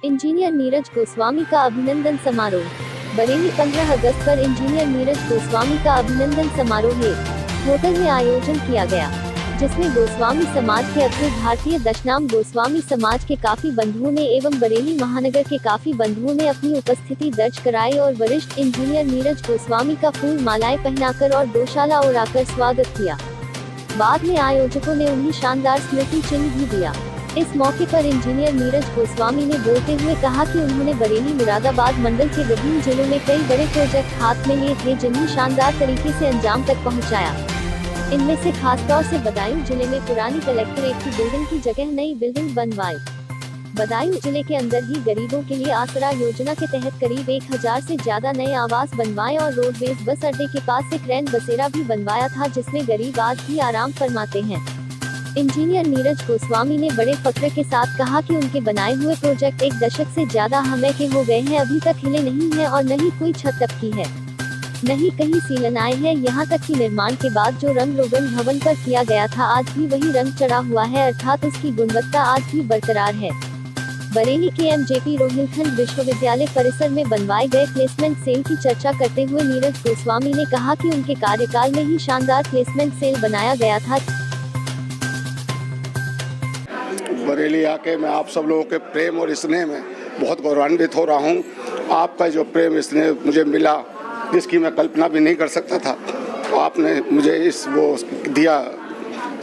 Engineer Neeraj Goswami का अभिनंदन समारोह। बरेली 15 अगस्त पर इंजीनियर नीरज गोस्वामी का अभिनंदन समारोह होटल में आयोजन किया गया, जिसमें गोस्वामी समाज के अखिल भारतीय दशनाम गोस्वामी समाज के काफी बंधुओं ने एवं बरेली महानगर के काफी बंधुओं ने अपनी उपस्थिति दर्ज कराई और वरिष्ठ इंजीनियर नीरज गोस्वामी का फूल मालाएं पहनाकर और दोशाला उड़ाकर स्वागत किया। बाद में आयोजकों ने उन्हें शानदार स्मृति चिन्ह भी दिया। इस मौके पर इंजीनियर नीरज गोस्वामी ने बोलते हुए कहा कि उन्होंने बरेली मुरादाबाद मंडल के विभिन्न जिलों में कई बड़े प्रोजेक्ट हाथ में लिए थे, जिन्हें शानदार तरीके से अंजाम तक पहुंचाया। इनमें से खासतौर से बदायूं जिले में पुरानी कलेक्ट्रेट की बिल्डिंग की जगह नई बिल्डिंग बनवाई। बदायूं जिले के अंदर ही गरीबों के लिए आसरा योजना के तहत करीब 1000 से ज्यादा नए आवास बनवाए और रोडवेज बस अड्डे के पास एक रैन बसेरा भी बनवाया था, जिसमें गरीब आज भी आराम फरमाते हैं। इंजीनियर नीरज गोस्वामी ने बड़े फख्र के साथ कहा कि उनके बनाए हुए प्रोजेक्ट 1 दशक से ज्यादा समय के हो गए हैं, अभी तक हिले नहीं है और न ही कोई छत टपकी है, नहीं कहीं सीलन आए हैं। यहाँ तक कि निर्माण के बाद जो रंग रोगन भवन पर किया गया था, आज भी वही रंग चढ़ा हुआ है, अर्थात उसकी गुणवत्ता आज भी बरकरार है। बरेली के एमजेपी रोहिलखंड विश्वविद्यालय परिसर में बनवाए गए प्लेसमेंट सेल की चर्चा करते हुए नीरज गोस्वामी ने कहा कि उनके कार्यकाल में ही शानदार प्लेसमेंट सेल बनाया गया था। बरेली आके मैं आप सब लोगों के प्रेम और स्नेह में बहुत गौरवान्वित हो रहा हूँ। आपका जो प्रेम स्नेह मुझे मिला, जिसकी मैं कल्पना भी नहीं कर सकता था, तो आपने मुझे दिया,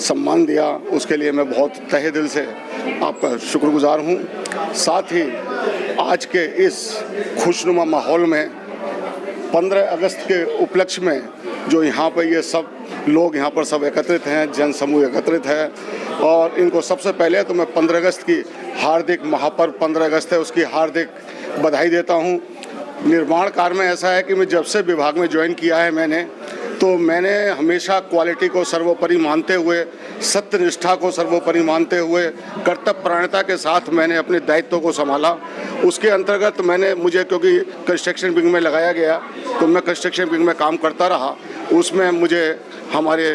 सम्मान दिया, उसके लिए मैं बहुत तहे दिल से आपका शुक्रगुजार हूँ। साथ ही आज के इस खुशनुमा माहौल में 15 अगस्त के उपलक्ष्य में जो यहाँ पर ये सब लोग यहाँ पर सब एकत्रित हैं, जन समूह एकत्रित है, और इनको सबसे पहले तो मैं 15 अगस्त की हार्दिक महापर्व 15 अगस्त है उसकी हार्दिक बधाई देता हूँ। निर्माण कार्य में ऐसा है कि मैं जब से विभाग में ज्वाइन किया है मैंने हमेशा क्वालिटी को सर्वोपरि मानते हुए, सत्यनिष्ठा को सर्वोपरि मानते हुए, कर्तव्यपरायणता के साथ मैंने अपने दायित्वों को संभाला। उसके अंतर्गत मुझे क्योंकि कंस्ट्रक्शन विंग में लगाया गया, तो मैं कंस्ट्रक्शन विंग में काम करता रहा। उसमें मुझे हमारे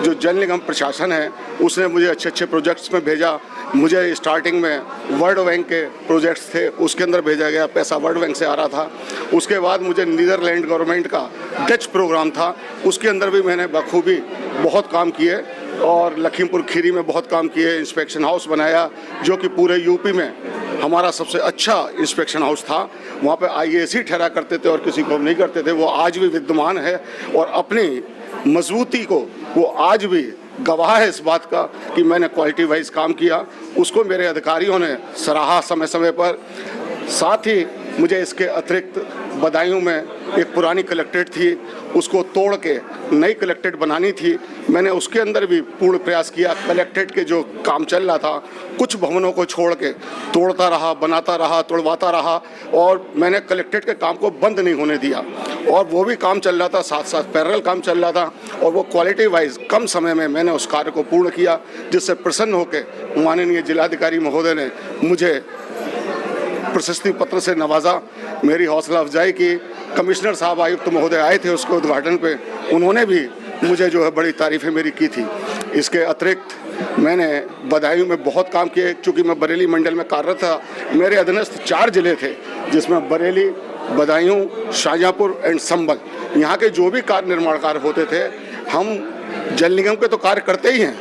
जो जल निगम प्रशासन है उसने मुझे अच्छे प्रोजेक्ट्स में भेजा। मुझे स्टार्टिंग में वर्ल्ड बैंक के प्रोजेक्ट्स थे, उसके अंदर भेजा गया, पैसा वर्ल्ड बैंक से आ रहा था। उसके बाद मुझे नीदरलैंड गवर्नमेंट का डच प्रोग्राम था, उसके अंदर भी मैंने बखूबी बहुत काम किए और लखीमपुर खीरी में बहुत काम किए। इंस्पेक्शन हाउस बनाया जो कि पूरे यूपी में हमारा सबसे अच्छा इंस्पेक्शन हाउस था। वहाँ पे IAS ही ठहरा करते थे और किसी को नहीं करते थे। वो आज भी विद्यमान है और अपनी मजबूती को वो आज भी गवाह है इस बात का कि मैंने क्वालिटी वाइज काम किया। उसको मेरे अधिकारियों ने सराहा समय समय पर। साथ ही मुझे इसके अतिरिक्त बदायूं में एक पुरानी कलेक्ट्रेट थी, उसको तोड़ के नई कलेक्ट्रेट बनानी थी। मैंने उसके अंदर भी पूर्ण प्रयास किया। कलेक्ट्रेट के जो काम चल रहा था, कुछ भवनों को छोड़ के तोड़ता रहा, बनाता रहा, तोड़वाता रहा, और मैंने कलेक्ट्रेट के काम को बंद नहीं होने दिया। और वो भी काम चल रहा था, साथ साथ पैरेलल काम चल रहा था, और वो क्वालिटी वाइज कम समय में मैंने उस कार्य को पूर्ण किया, जिससे प्रसन्न होकर माननीय जिलाधिकारी महोदय ने मुझे प्रशस्ति पत्र से नवाजा। मेरी हौसला अफजाई की। कमिश्नर साहब, आयुक्त महोदय आए थे उसके उद्घाटन पे, उन्होंने भी मुझे जो है बड़ी तारीफ़ें मेरी की थी। इसके अतिरिक्त मैंने बदायूं में बहुत काम किए। चूँकि मैं बरेली मंडल में कार्यरत था, मेरे अधीनस्थ 4 जिले थे, जिसमें बरेली, बदायूं, शाहजहाँपुर एंड संभल। यहाँ के जो भी कार्य निर्माण कार्य होते थे, हम जल निगम के तो कार्य करते ही हैं,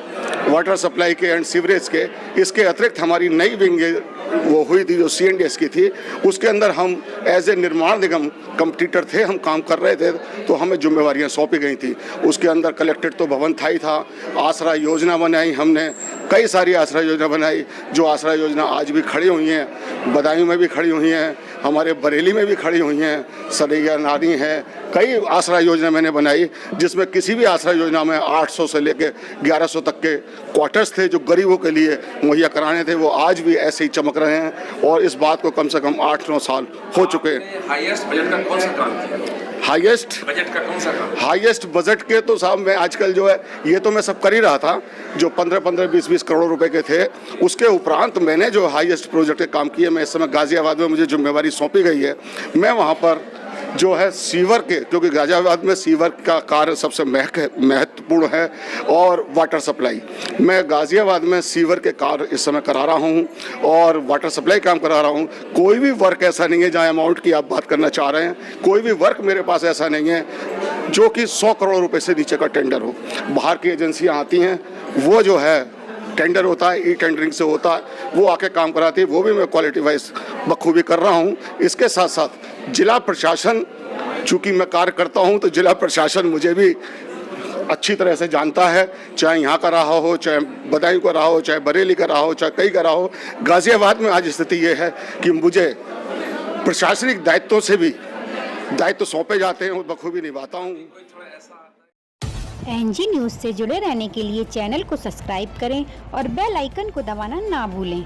वाटर सप्लाई के एंड सीवरेज के। इसके अतिरिक्त हमारी नई विंग वो हुई थी जो CNDS की थी, उसके अंदर हम एज ए निर्माण निगम कंपटीटर थे, हम काम कर रहे थे, तो हमें जिम्मेवारियां सौंपी गई थी। उसके अंदर कलेक्ट्रेट तो भवन था ही था। आसरा योजना बनाई हमने, कई सारी आसरा योजना बनाई, जो आसरा योजना आज भी खड़ी हुई हैं। बदायूं में भी खड़ी हुई हैं, हमारे बरेली में भी खड़ी हुई हैं, सरैया नारी है। कई आसरा योजना मैंने बनाई, जिसमें किसी भी आसरा योजना में 800 से लेकर 1100 तक के क्वार्टर्स थे जो गरीबों के लिए मुहैया कराने थे। वो आज भी ऐसे ही चमक रहे हैं और इस बात को कम से कम 8-9 साल हो चुके हैं। हाईएस्ट बजट का कौन सा काम किया? हाईएस्ट बजट का कौन सा काम? हाईएस्ट बजट के तो साहब मैं आजकल जो है ये तो मैं सब कर ही रहा था, जो 15-15, 20-20 करोड़ रुपए के थे। उसके उपरांत मैंने जो हाईएस्ट प्रोजेक्ट के काम किए, मैं इस समय गाजियाबाद में मुझे जिम्मेवारी सौंपी गई है, मैं वहाँ पर जो है सीवर के, क्योंकि गाजियाबाद में सीवर का कार्य सबसे महत्वपूर्ण है, और वाटर सप्लाई। मैं गाजियाबाद में सीवर के कार्य इस समय करा रहा हूँ और वाटर सप्लाई काम करा रहा हूँ। कोई भी वर्क ऐसा नहीं है, जहाँ अमाउंट की आप बात करना चाह रहे हैं, कोई भी वर्क मेरे पास ऐसा नहीं है जो कि 100 करोड़ रुपए से नीचे का टेंडर हो। बाहर की एजेंसियाँ आती हैं, वो जो है टेंडर होता है, ई टेंडरिंग से होता है, वो आके काम कराती है, वो भी मैं क्वालिटी वाइज बखूबी कर रहा हूँ। इसके साथ साथ जिला प्रशासन, चूँकि मैं कार्य करता हूँ तो जिला प्रशासन मुझे भी अच्छी तरह से जानता है, चाहे यहाँ का रहा हो, चाहे बदायूं का रहा हो, चाहे बरेली का रहा हो, चाहे कहीं का रहा हो। गाजियाबाद में आज स्थिति ये है कि मुझे प्रशासनिक दायित्वों से भी दायित्व सौंपे जाते हैं और बखूबी निभाता हूँ। एनजी न्यूज़ से जुड़े रहने के लिए चैनल को सब्सक्राइब करें और बेल आइकन को दबाना ना भूलें।